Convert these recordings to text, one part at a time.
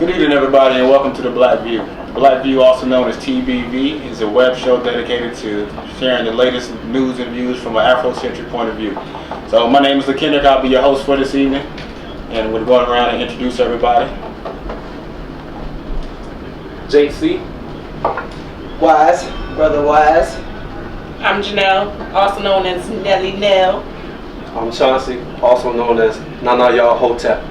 Good evening, everybody, and welcome to the Black View. Black View, also known as TBV, is a web show dedicated to sharing the latest news and views from an Afrocentric point of view. So my name is LaKendrick. I'll be your host for this evening, and we're going around and introduce everybody. JC. Wise, Brother Wise. I'm Janelle, also known as Nelly Nell. I'm Chauncey, also known as Nana Y'all Hotep.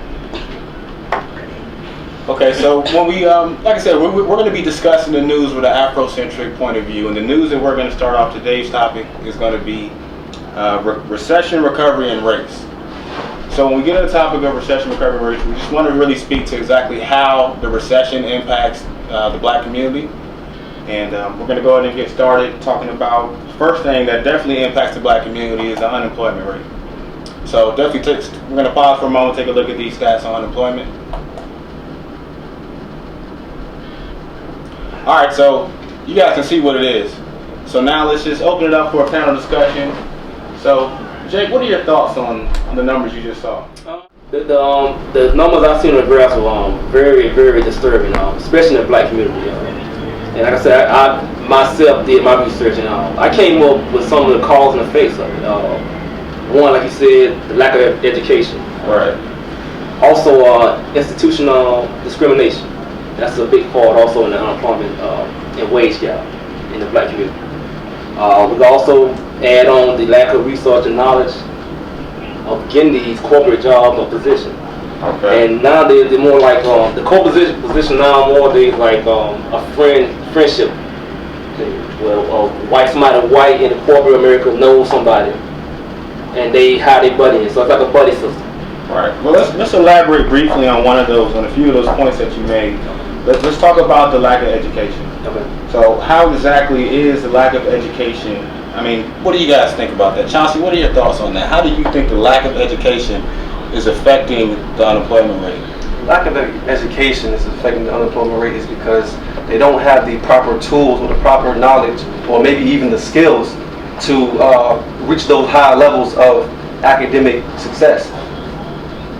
Okay, so when we, like I said, we're going to be discussing the news with an Afrocentric point of view, and the news that we're going to start off today's topic is going to be recession, recovery, and race. So when we get to the topic of recession, recovery, and race, we just want to really speak to exactly how the recession impacts the black community, and we're going to go ahead and get started talking about the first thing that definitely impacts the black community is the unemployment rate. So definitely, we're going to pause for a moment, take a look at these stats on unemployment. All right, so you guys can see what it is. So now let's just open it up for a panel discussion. So, Jake, what are your thoughts on the numbers you just saw? The numbers I seen on the graph were very, very disturbing, especially in the black community. And like I said, I myself did my research, and I came up with some of the cause and effects of it. One, like you said, the lack of education. Right. Also, institutional discrimination. That's a big part also in the unemployment and wage gap in the black community. We can also add on the lack of research and knowledge of getting these corporate jobs or positions. Okay. And nowadays they're more like the position now nowadays like a friendship. Well, somebody white in the corporate America knows somebody, and they hire their buddy in. So it's like a buddy system. Right. Well, let's elaborate briefly on one of those, on a few of those points that you made. Let's talk about the lack of education. Okay. So how exactly is the lack of education? I mean, what do you guys think about that? Chauncey, what are your thoughts on that? How do you think the lack of education is affecting the unemployment rate? Lack of education is affecting the unemployment rate is because they don't have the proper tools or the proper knowledge or maybe even the skills to reach those high levels of academic success.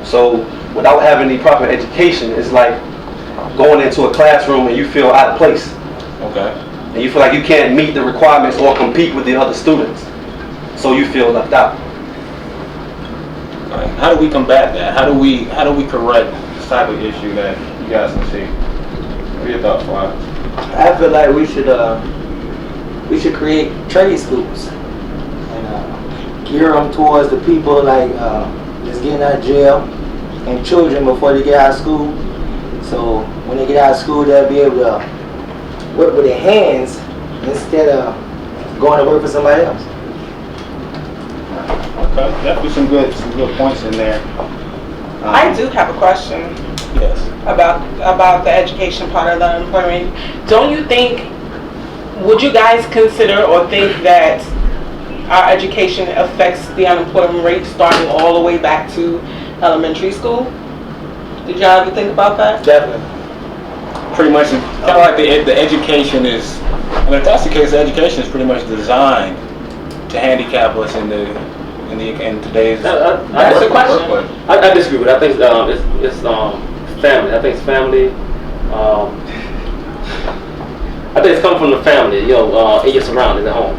So without having the proper education, it's like going into a classroom and you feel out of place. Okay. And you feel like you can't meet the requirements or compete with the other students. So you feel left out. Right. How do we combat that? How do we correct this type of issue that you guys can see? What are your thoughts, Wise? I feel like we should create trade schools and gear them towards the people like that's getting out of jail and children before they get out of school. So when they get out of school, they'll be able to work with their hands instead of going to work for somebody else. Okay, definitely some good points in there. I do have a question. Yes. About the education part of the unemployment. Don't you think, would you guys consider or think that our education affects the unemployment rate starting all the way back to elementary school? Did y'all ever think about that? Definitely. Pretty much, kind of like the education is. I mean, if that's the case, the education is pretty much designed to handicap us in today's. That's the question. I disagree with it. I think it's family. I think it's family. I think it's coming from the family. In your surroundings at home.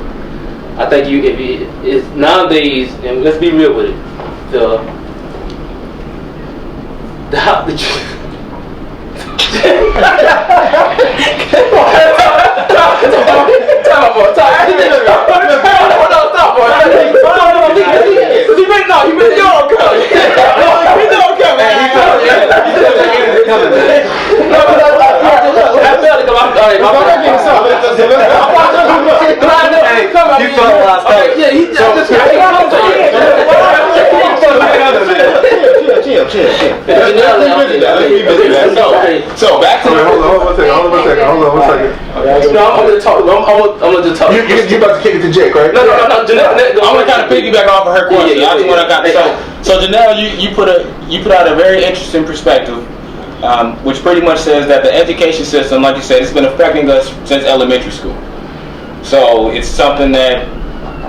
I think it's nowadays, and let's be real with it. So back to hold on one second. I'm gonna just talk. You about to kick it to Jake, right? No. I'm gonna kind of piggyback off of her question. So Janelle, you put out a very interesting perspective, which pretty much says that the education system, like you said, it's been affecting us since elementary school. So it's something that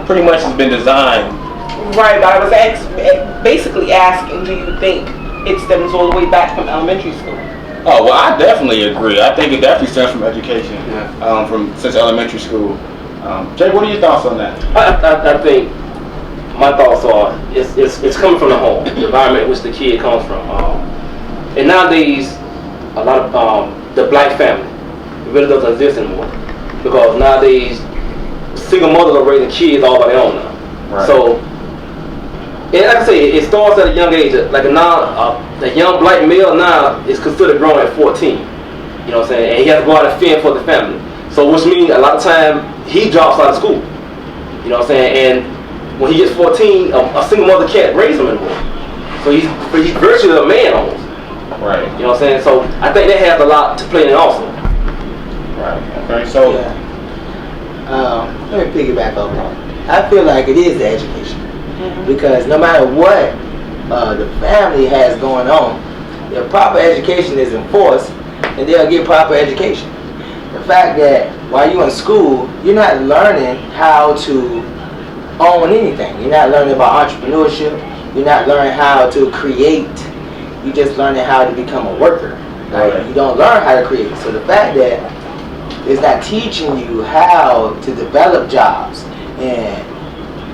pretty much has been designed. Right, but I was basically asking, do you think it stems all the way back from elementary school? Oh well, I definitely agree. I think it definitely stems from education, Yeah. since elementary school. Jay, what are your thoughts on that? I think my thoughts are it's coming from the home, the environment in which the kid comes from. And nowadays, a lot of the black family really doesn't exist anymore because nowadays single mothers are raising kids all by their own now. Right. So, and like I say, it starts at a young age. Like the young black male now is considered grown at 14. You know what I'm saying? And he has to go out and fend for the family. So, which means a lot of time he drops out of school. You know what I'm saying? And when he gets 14, a single mother can't raise him anymore. So he's virtually a man almost. Right. You know what I'm saying? So I think that has a lot to play in it also. Right. Okay. So. Yeah. Let me piggyback off that. I feel like it is the education. Because no matter what the family has going on, if proper education is enforced, then they'll get proper education. The fact that while you're in school, you're not learning how to own anything. You're not learning about entrepreneurship. You're not learning how to create. You're just learning how to become a worker. Like, Right. you don't learn how to create. So the fact that it's not teaching you how to develop jobs and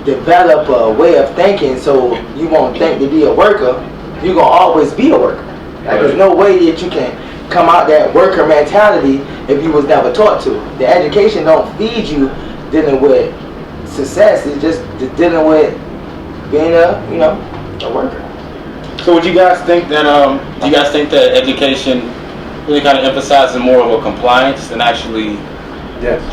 develop a way of thinking so you won't think to be a worker, you're going to always be a worker. Like, there's no way that you can come out that worker mentality if you was never taught to. The education don't feed you dealing with success. It's just dealing with being a worker. So would you guys think that do you guys think that education really kind of emphasizes more of a compliance than actually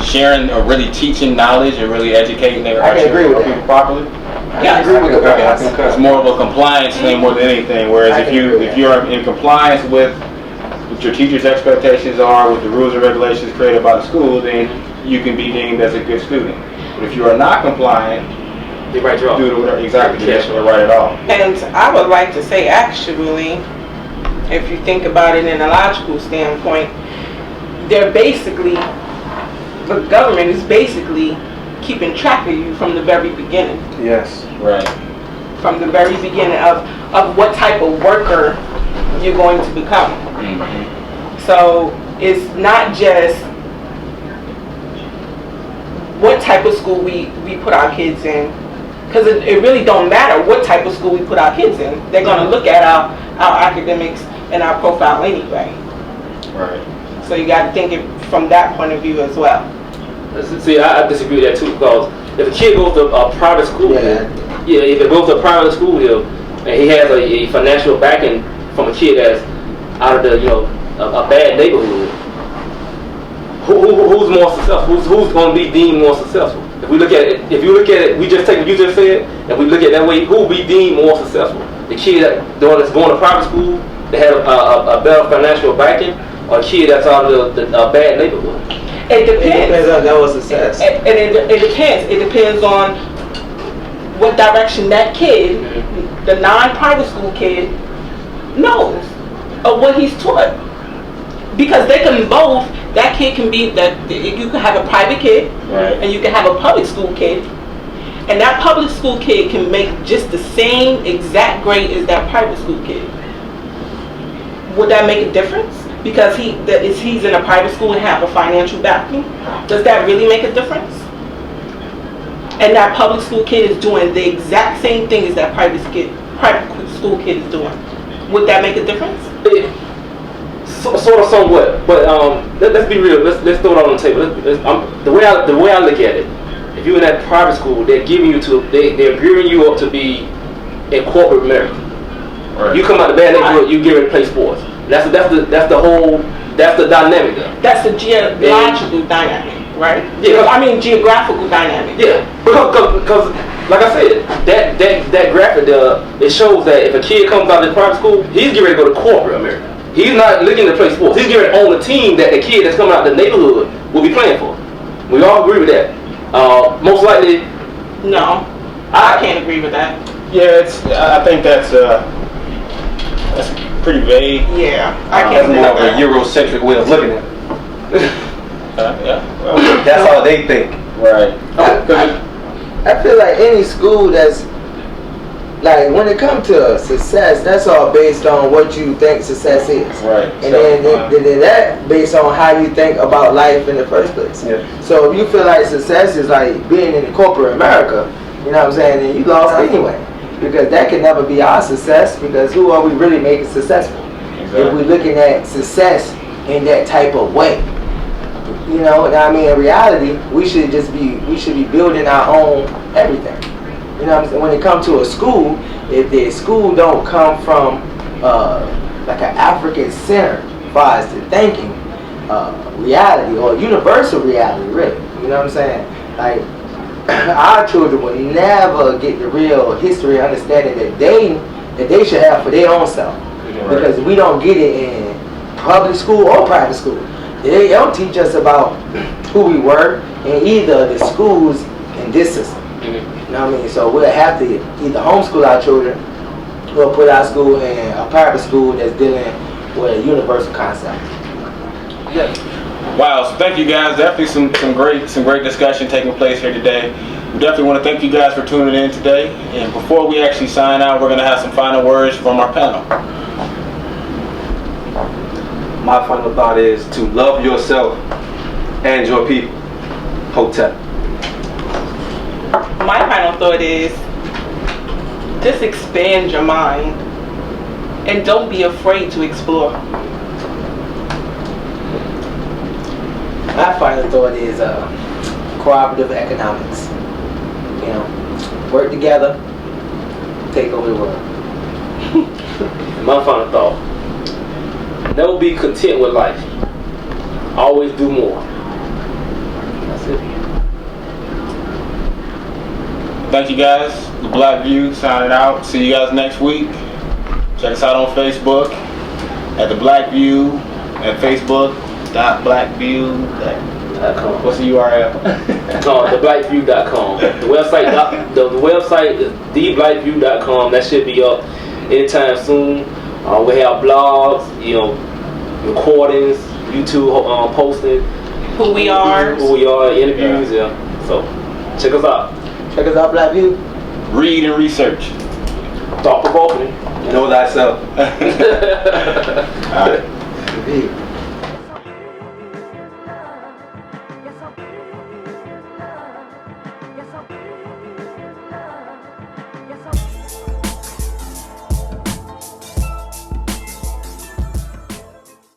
sharing or really teaching knowledge and really educating their I can agree with people that. properly? I agree with I the It's more of a compliance thing more than anything. Whereas I if can agree with if that. you're in compliance with what your teacher's expectations are, with the rules and regulations created by the school, then you can be deemed as a good student. But if you are not compliant, They write you off. do whatever exactly Yeah. you're right at all. And I would like to say, actually, if you think about it in a logical standpoint, they're basically, the government is basically keeping track of you from the very beginning. Yes. Right. From the very beginning of what type of worker you're going to become. So it's not just what type of school we put our kids in, because it really don't matter what type of school we put our kids in. They're going to look at our academics and our profile anyway. Right. So you got to think it from that point of view as well. See, I disagree with that too, because if a kid goes to a private school here, if it goes to a private school here, and he has a financial backing from a kid that's out of the, a bad neighborhood, who's more successful? Who's going to be deemed more successful? If you look at it, we just take what you just said, and we look at it that way, who will be deemed more successful? The kid that's going to private school, that has a better financial backing, or a kid that's out of the bad neighborhood? It depends. It depends on level of success. And it depends. It depends on what direction that kid, the non-private school kid, knows of what he's taught. Because they can both, that kid can be, you can have a private kid, Right. and you can have a public school kid. And that public school kid can make just the same exact grade as that private school kid. Would that make a difference? Because he's in a private school and have a financial backing? Does that really make a difference? And that public school kid is doing the exact same thing as that private school kid is doing. Would that make a difference? Sort of, somewhat, but let's be real. Let's throw it on the table. The way I look at it, if you're in that private school, they're gearing you up to be in corporate America. Right. You come out the bad neighborhood, you get ready to play sports. That's the dynamic there. That's the geological dynamic, right? Yeah. I mean geographical dynamic. Yeah, because like I said, that graphic there, it shows that if a kid comes out of the private school, he's getting ready to go to corporate America. He's not looking to play sports. He's getting ready to own a team that the kid that's coming out of the neighborhood will be playing for. We all agree with that. Most likely, No, I can't agree with that. Yeah, I think that's pretty vague. Yeah, I That's can't agree more with of a that. Eurocentric way of looking at it. Yeah. Well, That's how they think. right. I feel like any school that's like when it comes to success, that's all based on what you think success is. Right. And then that based on how you think about life in the first place. Yeah. So if you feel like success is like being in the corporate America, you know what I'm saying, then you lost anyway. Because that can never be our success, because who are we really making successful? Exactly. If we're looking at success in that type of way. You know, and I mean in reality, we should be building our own everything. You know what I'm saying? When it comes to a school, if the school don't come from like an African center as far as the thinking, reality or universal reality, really. You know what I'm saying? Like our children will never get the real history and understanding that they should have for their own self. Because we don't get it in public school or private school. They don't teach us about who we were in either the schools in this system. You know what I mean? So we'll have to either homeschool our children or put our school in a private school that's dealing with a universal concept. Yeah. Wow, so thank you guys. Definitely some great discussion taking place here today. We definitely want to thank you guys for tuning in today. And before we actually sign out, we're going to have some final words from our panel. My final thought is to love yourself and your people. Hotel. My final thought is just expand your mind and don't be afraid to explore. My final thought is cooperative economics. You know, work together, take over the world. My final thought: never be content with life. Always do more. That's it. Thank you guys. The Black View signing out. See you guys next week. Check us out on Facebook at The Black View at Facebook.blackview.com. What's the URL? theblackview.com. The website, the website is theblackview.com. That should be up anytime soon. We have blogs, you know, recordings, YouTube posting, Who we are. interviews. Yeah. So check us out. Check us out, Black View. Read and research. Thought provoking. Know thyself. All right. Indeed.